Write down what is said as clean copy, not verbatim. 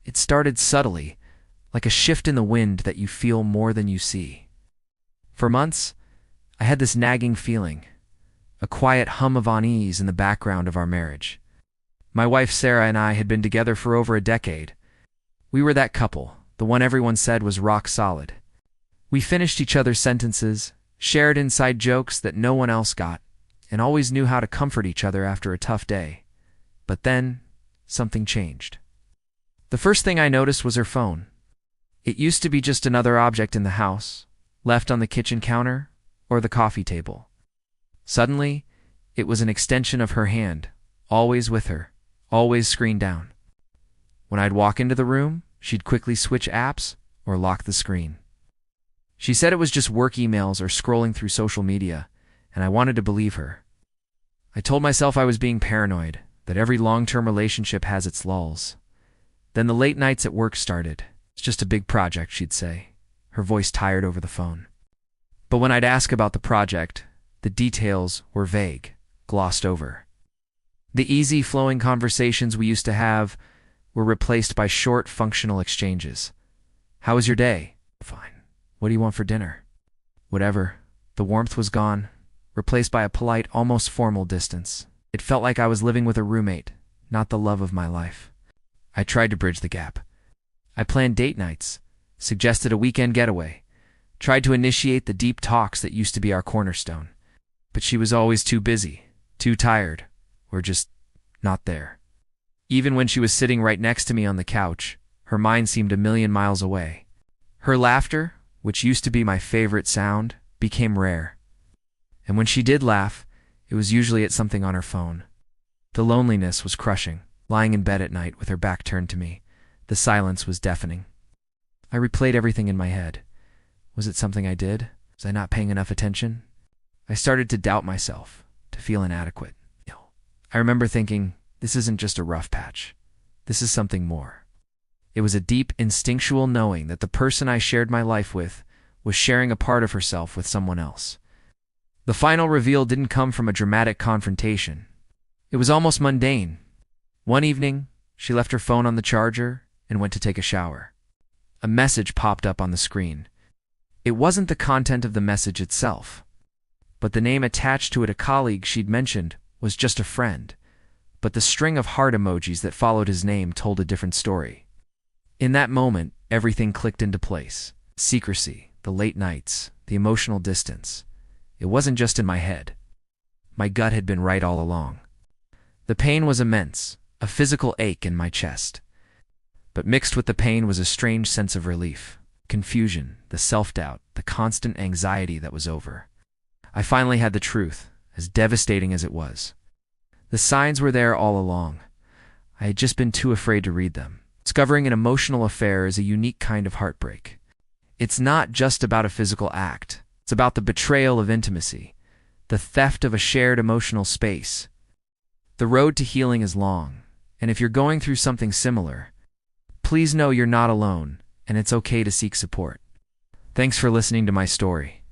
It started subtly, like a shift in the wind that you feel more than you see. For months, I had this nagging feeling, a quiet hum of unease in the background of our marriage. My wife Sarah and I had been together for over a decade. We were that couple, the one everyone said was rock solid. We finished each other's sentences, shared inside jokes that no one else got, and always knew how to comfort each other after a tough day. But then, something changed. The first thing I noticed was her phone. It used to be just another object in the house, left on the kitchen counter or the coffee table. Suddenly, it was an extension of her hand, always with her, always screen down. When I'd walk into the room, she'd quickly switch apps or lock the screen. She said it was just work emails or scrolling through social media, and I wanted to believe her. I told myself I was being paranoid, that every long-term relationship has its lulls. Then the late nights at work started. It's just a big project, she'd say, her voice tired over the phone. But when I'd ask about the project, the details were vague, glossed over. The easy, flowing conversations we used to have were replaced by short, functional exchanges. How was your day? Fine. What do you want for dinner? Whatever. The warmth was gone, replaced by a polite, almost formal distance. It felt like I was living with a roommate, not the love of my life. I tried to bridge the gap. I planned date nights, suggested a weekend getaway, tried to initiate the deep talks that used to be our cornerstone. But she was always too busy, too tired, or just not there. Even when she was sitting right next to me on the couch, her mind seemed a million miles away. Her laughter, which used to be my favorite sound, became rare. And when she did laugh, it was usually at something on her phone. The loneliness was crushing, lying in bed at night with her back turned to me. The silence was deafening. I replayed everything in my head. Was it something I did? Was I not paying enough attention? I started to doubt myself, to feel inadequate. I remember thinking, this isn't just a rough patch. This is something more. It was a deep, instinctual knowing that the person I shared my life with was sharing a part of herself with someone else. The final reveal didn't come from a dramatic confrontation. It was almost mundane. One evening, she left her phone on the charger and went to take a shower. A message popped up on the screen. It wasn't the content of the message itself, but the name attached to it, a colleague she'd mentioned, was just a friend. But the string of heart emojis that followed his name told a different story. In that moment, everything clicked into place. Secrecy, the late nights, the emotional distance. It wasn't just in my head. My gut had been right all along. The pain was immense, a physical ache in my chest. But mixed with the pain was a strange sense of relief, confusion, the self-doubt, the constant anxiety that was over. I finally had the truth, as devastating as it was. The signs were there all along. I had just been too afraid to read them. Discovering an emotional affair is a unique kind of heartbreak. It's not just about a physical act. It's about the betrayal of intimacy, the theft of a shared emotional space. The road to healing is long, and if you're going through something similar, please know you're not alone, and it's okay to seek support. Thanks for listening to my story.